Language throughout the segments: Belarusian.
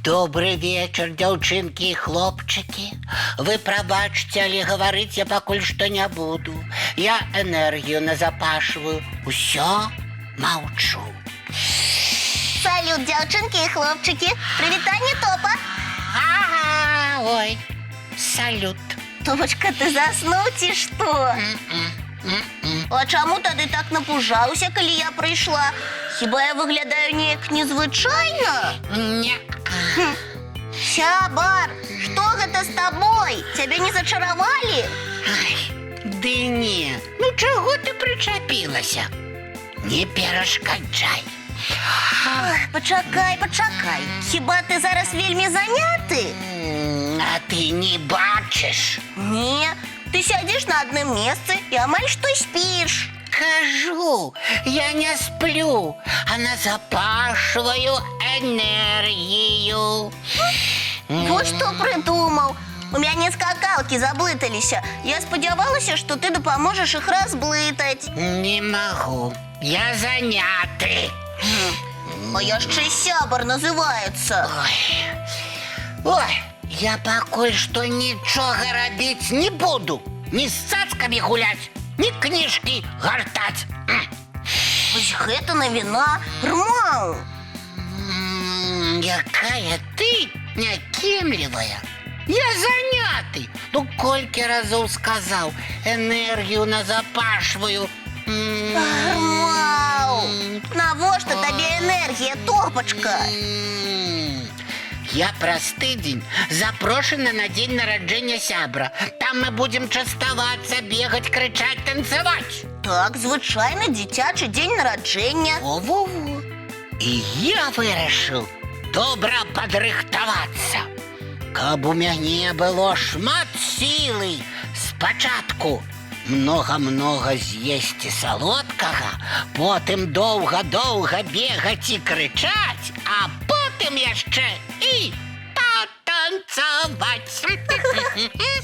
Добрый вечер, дзяўчынкі і хлопчыкі. Вы прабачце, але гаварыць я пакуль што не буду. Я энергію назапашваю. Усё маўчу. Салют, дзяўчынкі і хлопчыкі. Прывітанне Топа. Ага, ой, салют. Топачка, ты заснуў ці што? А чаму тады так напужаўся, калі я прыйшла? Хіба я выглядаю неяк незвычайна? Не. Сябар, што гэта з табой? Цябе не зачаравалі? Ай, ды не. Ну чаго ты прычапілася? Не перашкаджай. Пачакай. Хіба ты зараз вельмі заняты? А ты не бачыш? Не, ты сядзіш на адным месцы і амаль што спіш. Кажу, я не сплю, а назапашваю энергію. Вот што прыдумаў. У мяне скакалкі заблыталіся. Я спадзявалася, што ты дапаможаш іх разблытаць. Не магу, я заняты. А яшчэ сябар называецца. Ой, я пакуль што нічога рабіць не буду. Ні з цацкамі гуляць, ні кніжкі гартаць. Вось гэта навіна, Рмау. Якая ты някемлівая. Я заняты. Ну колькі разоў сказаў, энергію назапашваю. Рмау, навошта табе энергія, Топачка? Я праз тыдзень запрошана на дзень нараджэння сябра. Там мы будзем частавацца, бегаць, крычаць, танцаваць. Так, звычайны дзіцячы дзень нараджэння. Во-во-во. І я вырашыў добра падрыхтавацца. Каб у мяне было шмат сілы, спачатку многа-многа з'есці салодкага, потым доўга-доўга бегаць і крычаць, а потым яшчэ і патанцаваць.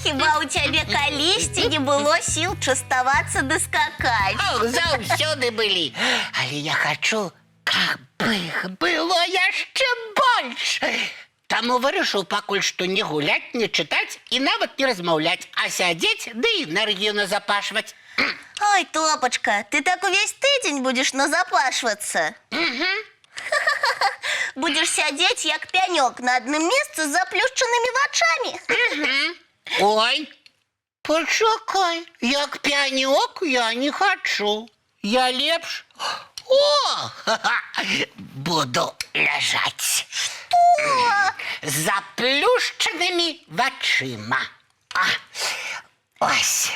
Хіба ў цябе калісьці не было сіл частавацца ды скакаць? Ох, заўсёды былі. Але я хачу, каб іх было яшчэ больш. Таму вырашыў пакуль што не гуляць, не чытаць і нават не размаўляць, а сядзець ды энергію назапашваць. Ой, Топачка, ты так увесь тыдзень будзеш назапашвацца. Будзеш сядзець, як пянёк, на адным месцы з заплюшчанымі вачамі. Ой, пачакай, як пянёк я не хачу. Я лепш... буду ляжаць. З заплюшчанымі вачыма. Ось.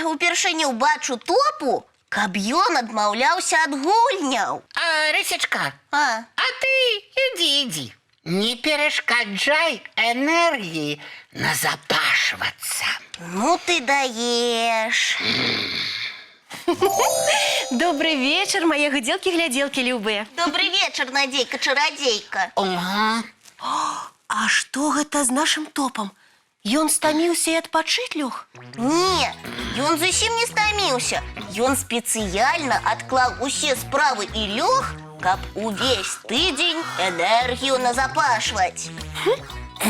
Упершыню бачу Топу, каб ён адмаўляўся ад гульняў. Рысечка, А ты ідзі. Не перашкаджай энергіі назапашвацца. Ну ты даеш. Добрый вечер, мои гуделки-гляделки любые. Добрый вечер, Надзейка-чарадзейка. Ага. А что гэта з нашим Топом? Ён стаміўся і адпачыць лёг? Не, ён зусім не стаміўся. Ён спецыяльна адклаў усе справы і лёг, каб увесь тыдзень энергію назапашваць.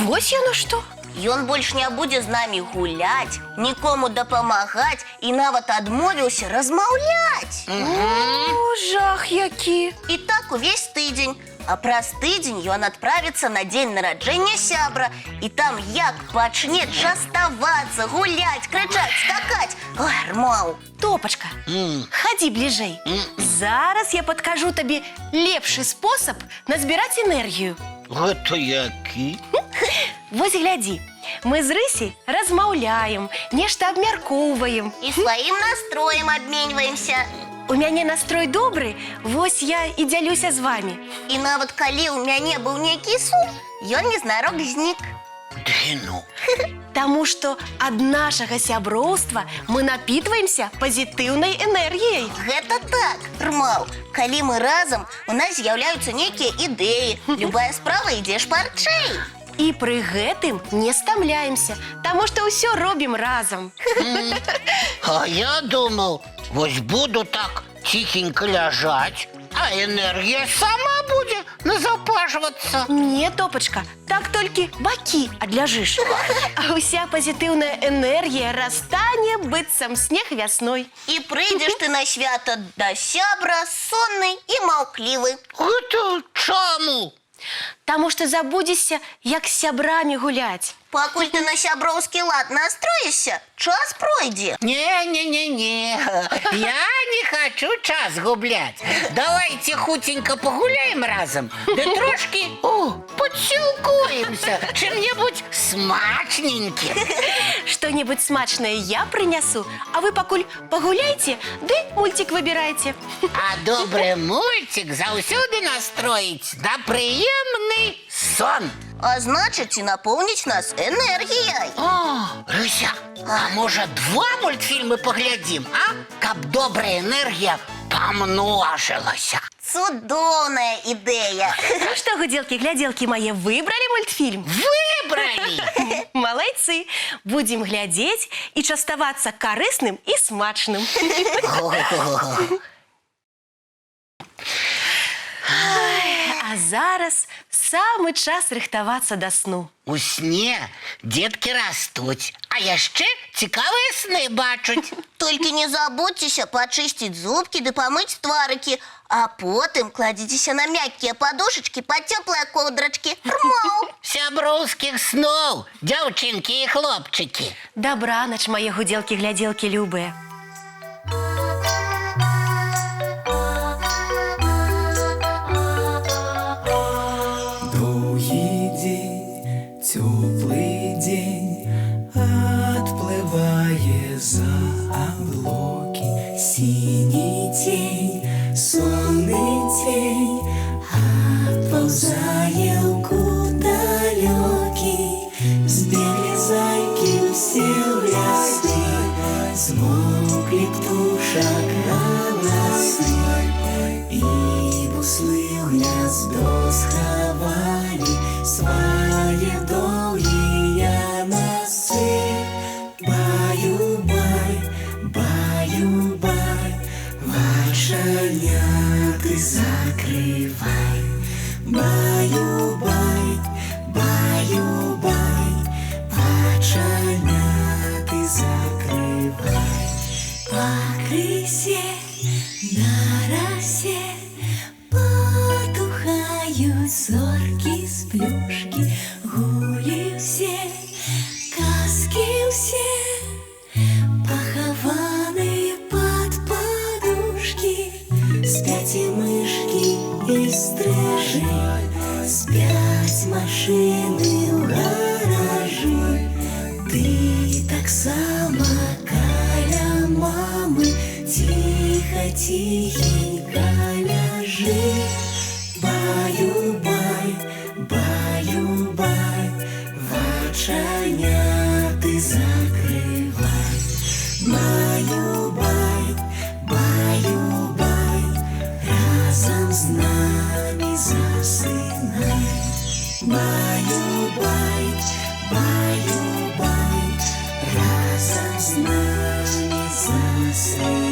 Вось яно што? Ён больш не будзе з намі гуляць, нікому дапамагаць і нават адмовіўся размаўляць. О, жах які! І так увесь тыдзень. А праз тыдзень ён адправіцца на дзень нараджэння сябра. І там як пачне частавацца, гуляць, крычаць, скакаць. Ой, Рмау. Топачка, ходи бліжэй. Зараз я падкажу табе лепшы спосаб назбіраць энергію. Гэта які? Вось глядзі, мы з Рысей размаўляем, нешта абмяркоўваем. І сваім настроем абменьваемся. У мяне настрой добры, вось я і дзялюся з вамі. І нават калі ў мяне быў нейкі сум, ён незнарок знік. Ды ну. Таму што ад нашага сяброўства мы напітваемся пазітыўнай энергіяй. Гэта так, Рмаў. Калі мы разам, у нас з'яўляюцца нейкія ідэі. Любая справа ідзе шпарчэй. І пры гэтым не стамляемся, таму што ўсё робім разам. А я думал, вось буду так тихенько ляжаць, а энергія сама будзе назапашвацца. Не, Топачка, так толькі бакі адляжыш. А ўся пазітыўная энергія растане быццам снег вясной. І прыйдзеш ты на свята да сябра сонны і маўклівы. Гэта чаму? Таму што забудзешся, як з сябрамі гуляць. Пакуль ты на сяброўскі лад настроішся, час пройдзе. Не, я не хочу час губляць. Давайте хутенько погуляем разом, да трошки подсілкуемся чым-небудзь смачненьким. Што-небудзь смачнае я прынясу, а вы пакуль пагуляйце, ды мульцік выбірайце. А добрый мультик заўсёды настроіць на прыемны сон. А значыць, і напоўніць нас энергіяй. О, Рыся, а можа 2 мультфільмы паглядзім, а? Каб добрая энергія памножылася. Цудоўная ідэя. Ну што, гудзелкі-глядзелкі мае, выбралі мультфільм? Выбралі! Малайцы! Будзем глядзець і частавацца карысным і смачным. А зараз самы час рыхтавацца да сну. У сне дзеткі растуць, а яшчэ цікавыя сны бачуць. Толькі не забудзьцеся пачысціць зубкі ды памыць тварыкі, а потым кладзіцеся на мяккія падушачкі пад цёплыя коўдрачкі. Рмаў! Сяброўскіх сноў, дзяўчынкі і хлопчыкі. Дабранач, мае гудзелкі-глядзелкі любыя. Теплый день отплывая за облаки. Синий тень, сонный тень отползая куда далекий. Сбегли зайки все в леске, смолкли птушек голосы, и буслы в гнездо сховали свои долгие носы. Баю-бай, баю-бай, вошеняты закрывай. Баю-бай, баю-бай, вошеняты закрывай. По крысе на росе потухают зорки с плюшки. Гули все, каски все похованы под подушки. Спят и мышки, и стрижи, спят машины в гаражи. Ты так само каля мамы, тихо-тихенько ляжи. Баю-бай, баю-бай, воченяты закрывай. Баю-бай, баю-бай, разом с нами засынай. Баю-бай, баю-бай, разом с нами засынай.